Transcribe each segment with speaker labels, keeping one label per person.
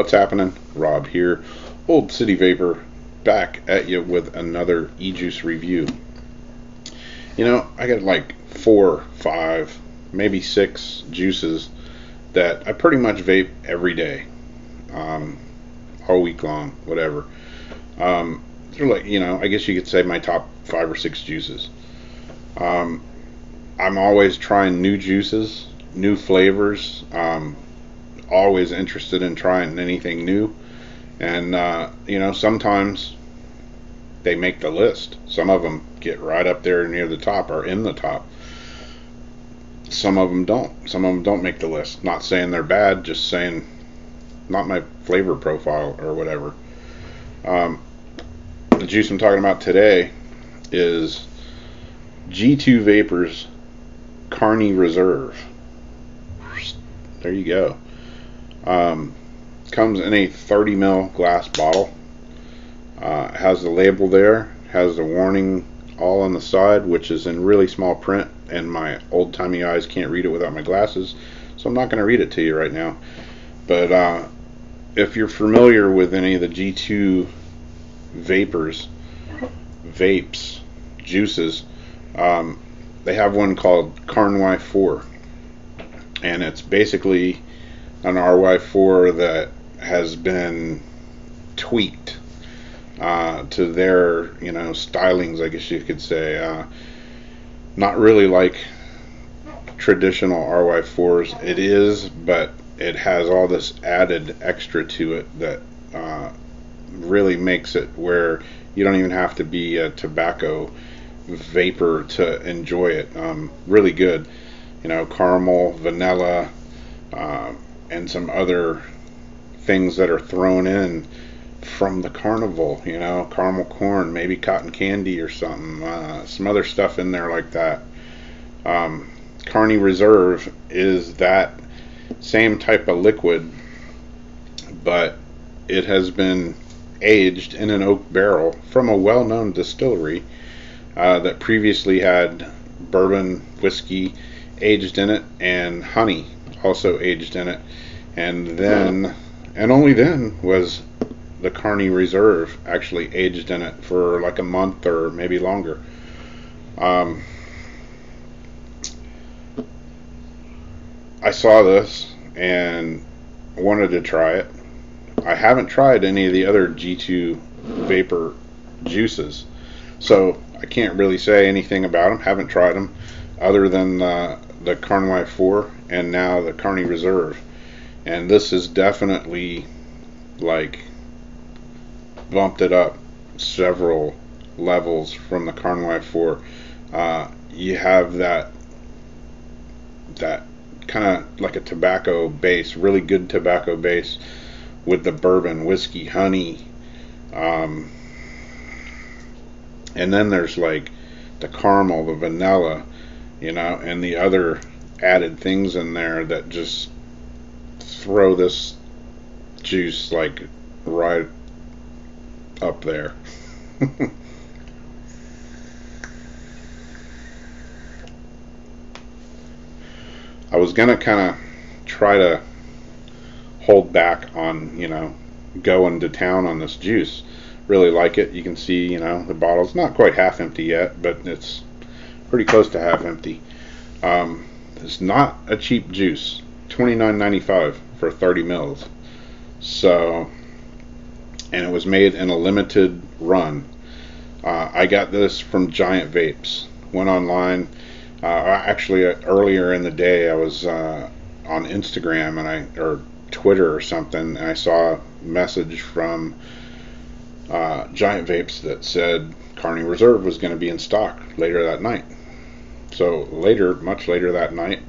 Speaker 1: What's happening? Rob here, Old City Vapor, back at you with another e-juice review. You know, I got like 4, 5, maybe 6 juices that I pretty much vape every day, all week long, whatever. They're like, I guess you could say my top 5 or 6 juices. I'm always trying new juices, new flavors. Always interested in trying anything new, and sometimes they make the list. Some of them get right up there near the top or in the top. Some of them don't make the list. Not saying they're bad, just saying not my flavor profile or whatever. The juice I'm talking about today is G2 Vapor's Carny Reserve. There you go. Comes in a 30 ml glass bottle. Has the label there, has the warning all on the side, which is in really small print, and my old-timey eyes can't read it without my glasses, so I'm not going to read it to you right now. But if you're familiar with any of the G2 vapes, juices, they have one called Carny 4, and it's basically an RY4 that has been tweaked to their, stylings, I guess you could say. Not really like traditional RY4s. It is, but it has all this added extra to it that really makes it where you don't even have to be a tobacco vapor to enjoy it. Really good. Caramel, vanilla, and some other things that are thrown in from the carnival, caramel corn, maybe cotton candy or something, some other stuff in there like that. Carny Reserve is that same type of liquid, but it has been aged in an oak barrel from a well-known distillery that previously had bourbon whiskey aged in it and honey also aged in it, and then and only then was the Carny Reserve actually aged in it for like a month or maybe longer. I saw this and wanted to try it. I haven't tried any of the other G2 vapor juices, so I can't really say anything about them. Haven't tried them other than the Carny 4 and now the Carny Reserve, and this is definitely like bumped it up several levels from the Carny 4. You have that kind of like a tobacco base, really good tobacco base with the bourbon, whiskey, honey, and then there's like the caramel, the vanilla, and the other added things in there that just throw this juice like right up there. I was gonna kind of try to hold back on going to town on this juice. Really like it. You can see the bottle's not quite half empty yet, but it's pretty close to half empty. It's not a cheap juice. $29.95 for 30 mils. So, and it was made in a limited run. I got this from Giant Vapes. Went online. Actually, earlier in the day, I was on Instagram or Twitter or something, and I saw a message from Giant Vapes that said Carny Reserve was going to be in stock later that night. So much later that night,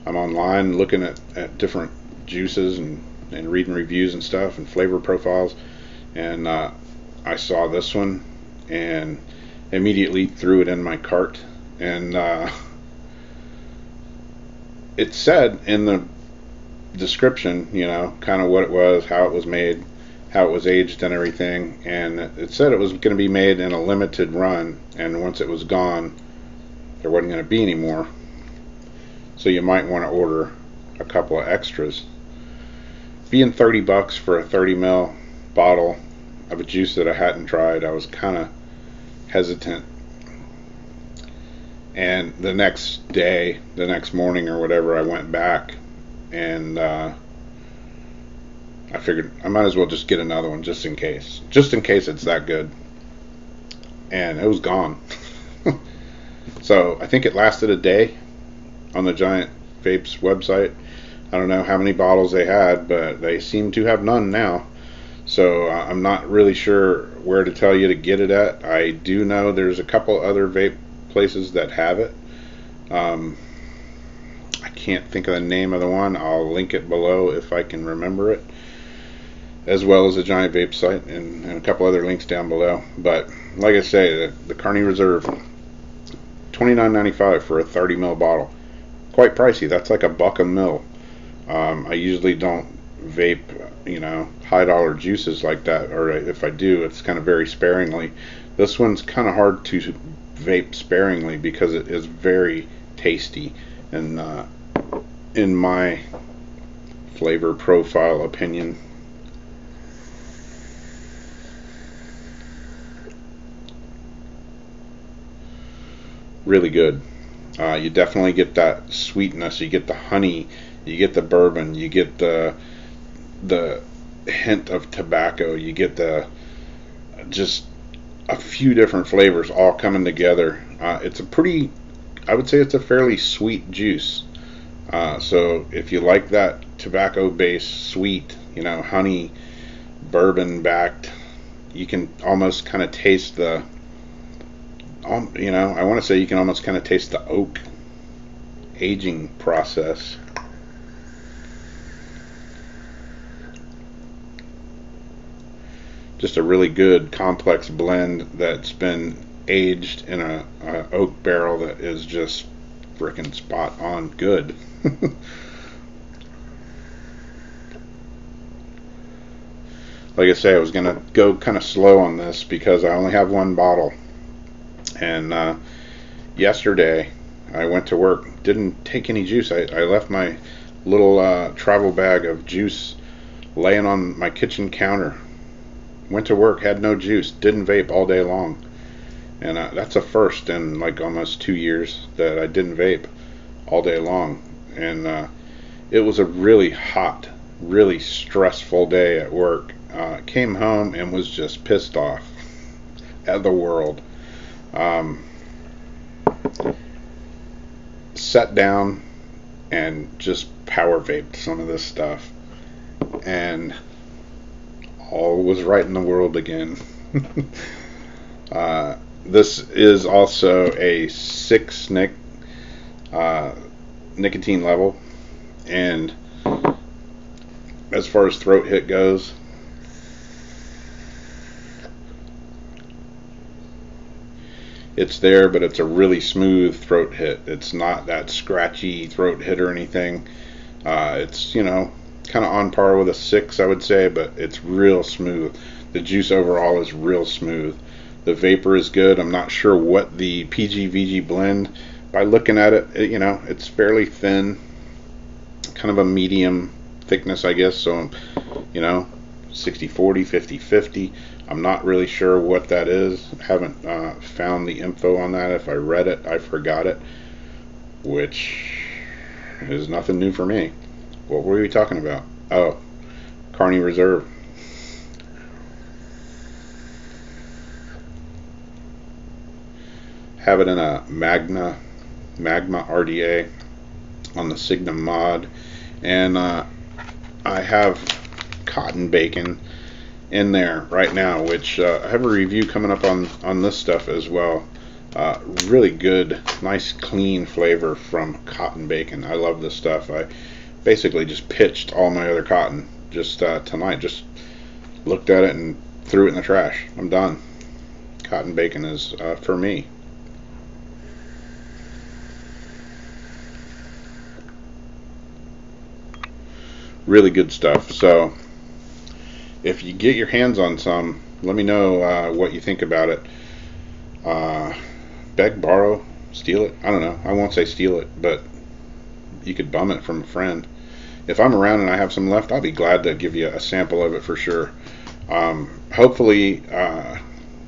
Speaker 1: I'm online looking at different juices and reading reviews and stuff and flavor profiles, and I saw this one and immediately threw it in my cart. And it said in the description, kind of what it was, how it was made, how it was aged and everything, and it said it was going to be made in a limited run, and once it was gone, there wasn't going to be any more. So you might want to order a couple of extras. being 30 bucks for a 30 ml bottle of a juice that I hadn't tried, I was kind of hesitant. And the next day, the next morning or whatever, I went back and I figured I might as well just get another one just in case it's that good. And it was gone. So I think it lasted a day on the Giant Vapes website. I don't know how many bottles they had, but they seem to have none now. So I'm not really sure where to tell you to get it at. I do know there's a couple other vape places that have it. I can't think of the name of the one. I'll link it below if I can remember it, as well as the Giant Vape site and a couple other links down below. But like I say, the Carny Reserve, $29.95 for a 30 ml bottle. Quite pricey. That's like $1 a mil. I usually don't vape, high dollar juices like that, or if I do, it's kind of very sparingly. This one's kind of hard to vape sparingly because it is very tasty, and in my flavor profile opinion. Really good. You definitely get that sweetness. You get the honey. You get the bourbon. You get the hint of tobacco. You get just a few different flavors all coming together. I would say it's a fairly sweet juice. So if you like that tobacco-based sweet, honey, bourbon-backed, you can almost kind of taste I want to say you can almost kind of taste the oak aging process. Just a really good complex blend that's been aged in a oak barrel that is just freaking spot on good. Like I say, I was gonna go kind of slow on this because I only have one bottle. And yesterday I went to work, didn't take any juice. I left my little travel bag of juice laying on my kitchen counter. Went to work, had no juice, didn't vape all day long. And that's a first in like almost 2 years that I didn't vape all day long. And it was a really hot, really stressful day at work. Came home and was just pissed off at the world. Sat down and just power vaped some of this stuff, and all was right in the world again. This is also a 6 nicotine level, and as far as throat hit goes, it's there, but it's a really smooth throat hit. It's not that scratchy throat hit or anything. It's kind of on par with a 6, I would say, but it's real smooth. The juice overall is real smooth. The vapor is good. I'm not sure what the PG-VG blend, by looking at it, it's fairly thin, kind of a medium thickness, I guess. So 60-40, 50-50. I'm not really sure what that is. Haven't found the info on that. If I read it, I forgot it, which is nothing new for me. What were we talking about? Oh, Carny Reserve. Have it in a Magma RDA on the Signum mod, and I have Cotton Bacon in there right now, which I have a review coming up on this stuff as well. Really good, nice, clean flavor from Cotton Bacon. I love this stuff. I basically just pitched all my other cotton just tonight. Just looked at it and threw it in the trash. I'm done. Cotton Bacon is for me. Really good stuff. So if you get your hands on some, let me know what you think about it. Beg, borrow, steal it. I don't know. I won't say steal it, but you could bum it from a friend. if I'm around and I have some left, I'll be glad to give you a sample of it for sure. Hopefully,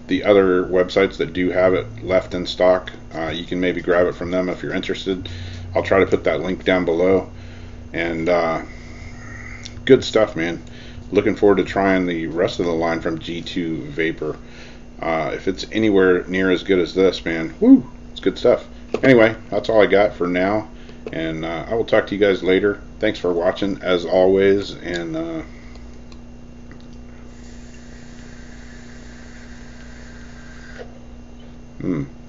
Speaker 1: the other websites that do have it left in stock, you can maybe grab it from them if you're interested. I'll try to put that link down below. And good stuff, man. Looking forward to trying the rest of the line from G2 Vapor. If it's anywhere near as good as this, man, woo, it's good stuff. Anyway, that's all I got for now, and I will talk to you guys later. Thanks for watching, as always, and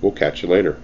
Speaker 1: we'll catch you later.